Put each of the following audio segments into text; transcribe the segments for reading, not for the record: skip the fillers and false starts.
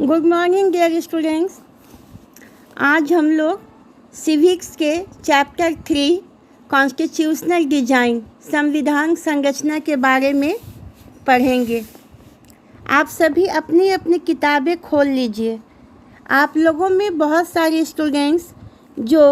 Good morning dear students. आज हम लोग सिविक्स के चैप्टर 3 कॉन्स्टिट्यूशनल डिज़ाइन संविधान संरचना के बारे में पढ़ेंगे। आप सभी अपनी अपनी किताबें खोल लीजिए। आप लोगों में बहुत सारे स्टूडेंट्स जो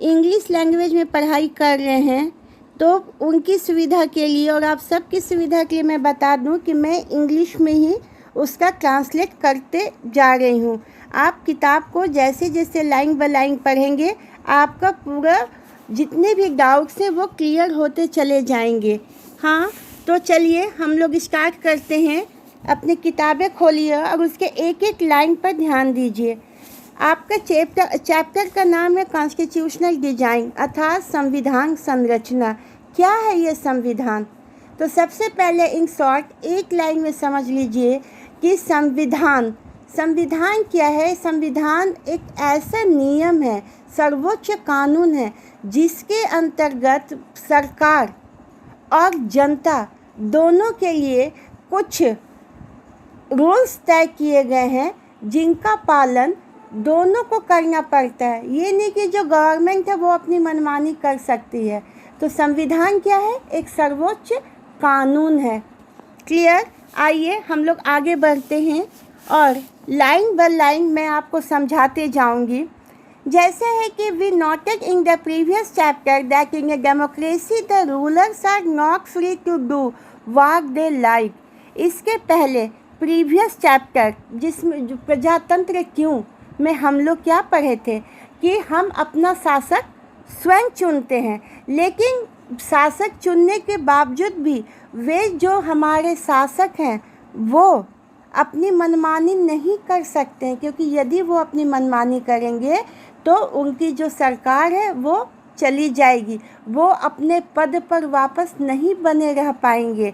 इंग्लिश लैंग्वेज में पढ़ाई कर रहे हैं, तो उनकी सुविधा के लिए और आप सबकी सुविधा के लिए मैं बता दूं कि मैं इंग्लिश में ही उसका ट्रांसलेट करते जा रही हूँ। आप किताब को जैसे जैसे लाइन बाय लाइन पढ़ेंगे, आपका पूरा जितने भी डाउट्स हैं वो क्लियर होते चले जाएंगे। हाँ, तो चलिए हम लोग स्टार्ट करते हैं। अपनी किताबें खोलिए और उसके एक एक लाइन पर ध्यान दीजिए। आपका चैप्टर का नाम है कॉन्स्टिट्यूशनल डिज़ाइन अर्थात संविधान संरचना। क्या है ये संविधान? तो सबसे पहले इन शॉर्ट एक लाइन में समझ लीजिए कि संविधान क्या है। संविधान एक ऐसा नियम है, सर्वोच्च कानून है, जिसके अंतर्गत सरकार और जनता दोनों के लिए कुछ रूल्स तय किए गए हैं, जिनका पालन दोनों को करना पड़ता है। ये नहीं कि जो गवर्नमेंट है वो अपनी मनमानी कर सकती है। तो संविधान क्या है? एक सर्वोच्च कानून है। क्लियर? आइए हम लोग आगे बढ़ते हैं और लाइन बाय लाइन मैं आपको समझाते जाऊंगी। जैसे है कि we noted in the previous chapter that in a democracy the rulers are not free to do what they like. इसके पहले प्रीवियस चैप्टर जिसमें जो प्रजातंत्र क्यों में हम लोग क्या पढ़े थे कि हम अपना शासक स्वयं चुनते हैं, लेकिन शासक चुनने के बावजूद भी वे जो हमारे शासक हैं वो अपनी मनमानी नहीं कर सकते हैं, क्योंकि यदि वो अपनी मनमानी करेंगे तो उनकी जो सरकार है वो चली जाएगी, वो अपने पद पर वापस नहीं बने रह पाएंगे।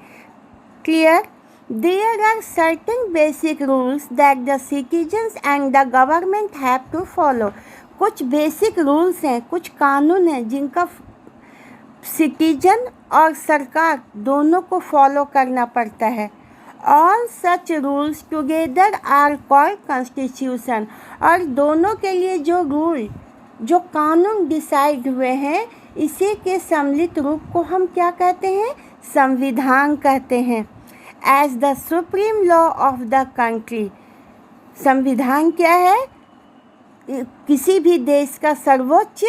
Clear? There are certain basic rules that the citizens and the government have to follow. कुछ बेसिक रूल्स हैं, कुछ कानून हैं जिनका सिटीजन और सरकार दोनों को फॉलो करना पड़ता है। All such rules together are called constitution. और दोनों के लिए जो रूल, जो कानून डिसाइड हुए हैं, इसी के सम्मिलित रूप को हम क्या कहते हैं? संविधान कहते हैं। As the supreme law of the country. संविधान क्या है? किसी भी देश का सर्वोच्च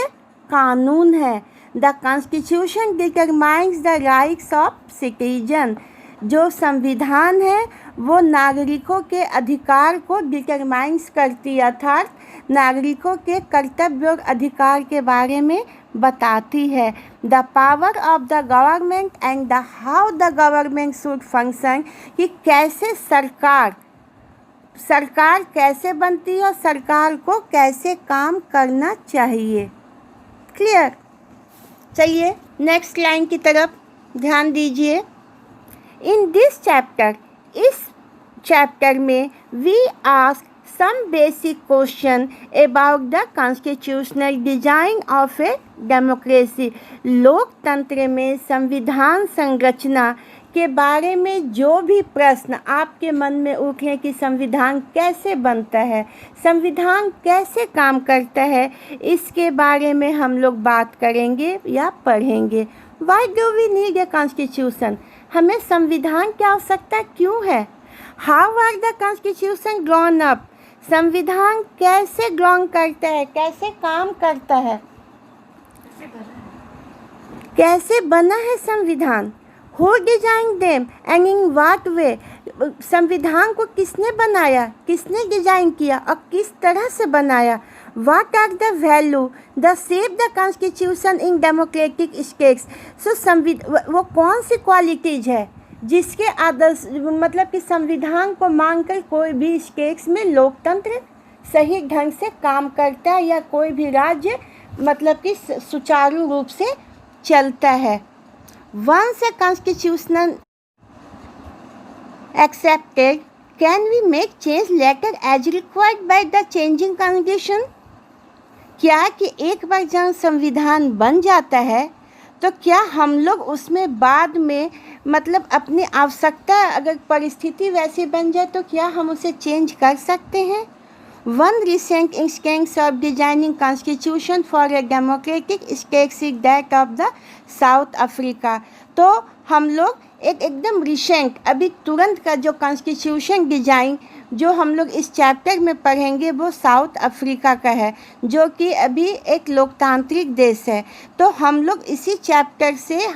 कानून है। The Constitution determines the rights of citizen. जो संविधान है वो नागरिकों के अधिकार को डिटरमाइंस करती है, अर्थात नागरिकों के कर्तव्य और अधिकार के बारे में बताती है। The power of the government and the how the government should function, कि कैसे सरकार कैसे बनती है और सरकार को कैसे काम करना चाहिए। क्लियर? चलिए नेक्स्ट लाइन की तरफ ध्यान दीजिए। इन दिस चैप्टर, इस चैप्टर में we ask some basic question about the constitutional design of a democracy. लोकतंत्र में संविधान संरचना के बारे में जो भी प्रश्न आपके मन में उठे कि संविधान कैसे बनता है, संविधान कैसे काम करता है, इसके बारे में हम लोग बात करेंगे या पढ़ेंगे। Why do we need a constitution? हमें संविधान की आवश्यकता क्यों है? How are the constitution drawn up? संविधान कैसे ग्रहण करता है, कैसे काम करता है, कैसे बना है संविधान? Who designed them and in what way? संविधान को किसने बनाया, किसने डिजाइन किया और किस तरह से बनाया? What are the value that shape the constitution in democratic states? वो कौन सी क्वालिटीज है जिसके आदर्श, मतलब कि संविधान को मानकर कोई भी स्टेट्स में लोकतंत्र सही ढंग से काम करता है या कोई भी राज्य मतलब कि सुचारू रूप से चलता है। Once a constitution accepted, can we make change later as required by the changing condition? क्या कि एक बार जब संविधान बन जाता है तो क्या हम लोग उसमें बाद में मतलब अपनी आवश्यकता, अगर परिस्थिति वैसी बन जाए तो क्या हम उसे चेंज कर सकते हैं? One recent instance of designing constitution for a democratic state is that of the South Africa. तो हम लोग एकदम रिसेंट अभी तुरंत का जो कॉन्स्टिट्यूशन डिज़ाइन जो हम लोग इस चैप्टर में पढ़ेंगे वो साउथ अफ्रीका का है, जो कि अभी एक लोकतांत्रिक देश है। तो हम लोग इसी चैप्टर से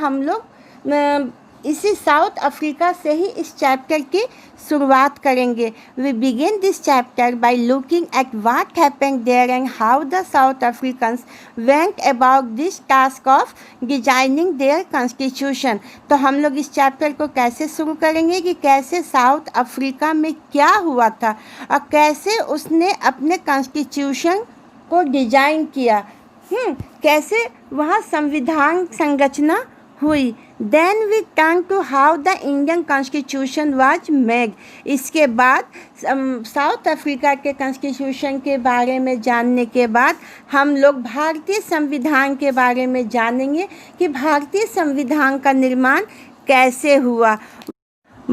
इसी साउथ अफ्रीका से ही इस चैप्टर की शुरुआत करेंगे। We begin this chapter by looking at what happened there and how the South Africans went about this task of designing their constitution. तो हम लोग इस चैप्टर को कैसे शुरू करेंगे कि कैसे साउथ अफ्रीका में क्या हुआ था और कैसे उसने अपने कॉन्स्टिट्यूशन को डिजाइन किया, कैसे वहाँ संविधान संरचना हुई। Then we turn to how the Indian Constitution was made. इसके बाद साउथ अफ्रीका के कॉन्स्टिट्यूशन के बारे में जानने के बाद हम लोग भारतीय संविधान के बारे में जानेंगे कि भारतीय संविधान का निर्माण कैसे हुआ।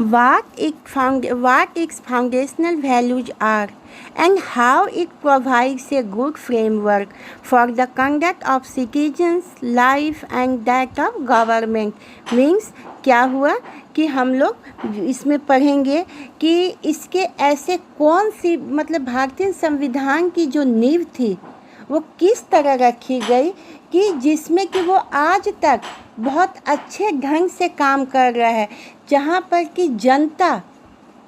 What its foundational values are and how it provides a good framework for the conduct of citizens' life and that of government. Means क्या हुआ कि हम लोग इसमें पढ़ेंगे कि इसके ऐसे कौन सी मतलब भारतीय संविधान की जो नींव थी वो किस तरह रखी गई कि जिसमें कि वो आज तक बहुत अच्छे ढंग से काम कर रहा है, जहाँ पर कि जनता,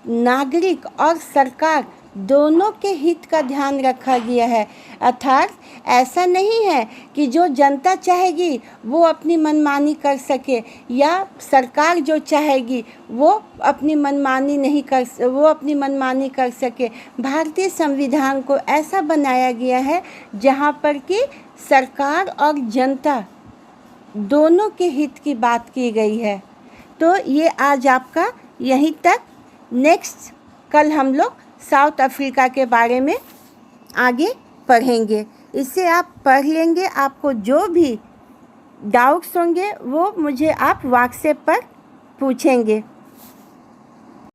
नागरिक और सरकार दोनों के हित का ध्यान रखा गया है। अर्थात ऐसा नहीं है कि जो जनता चाहेगी वो अपनी मनमानी कर सके या सरकार जो चाहेगी वो अपनी मनमानी कर सके। भारतीय संविधान को ऐसा बनाया गया है जहाँ पर कि सरकार और जनता दोनों के हित की बात की गई है। तो ये आज आपका यहीं तक। नेक्स्ट कल हम लोग साउथ अफ्रीका के बारे में आगे पढ़ेंगे। इससे आप पढ़ लेंगे, आपको जो भी डाउट्स होंगे वो मुझे आप व्हाट्सएप पर पूछेंगे।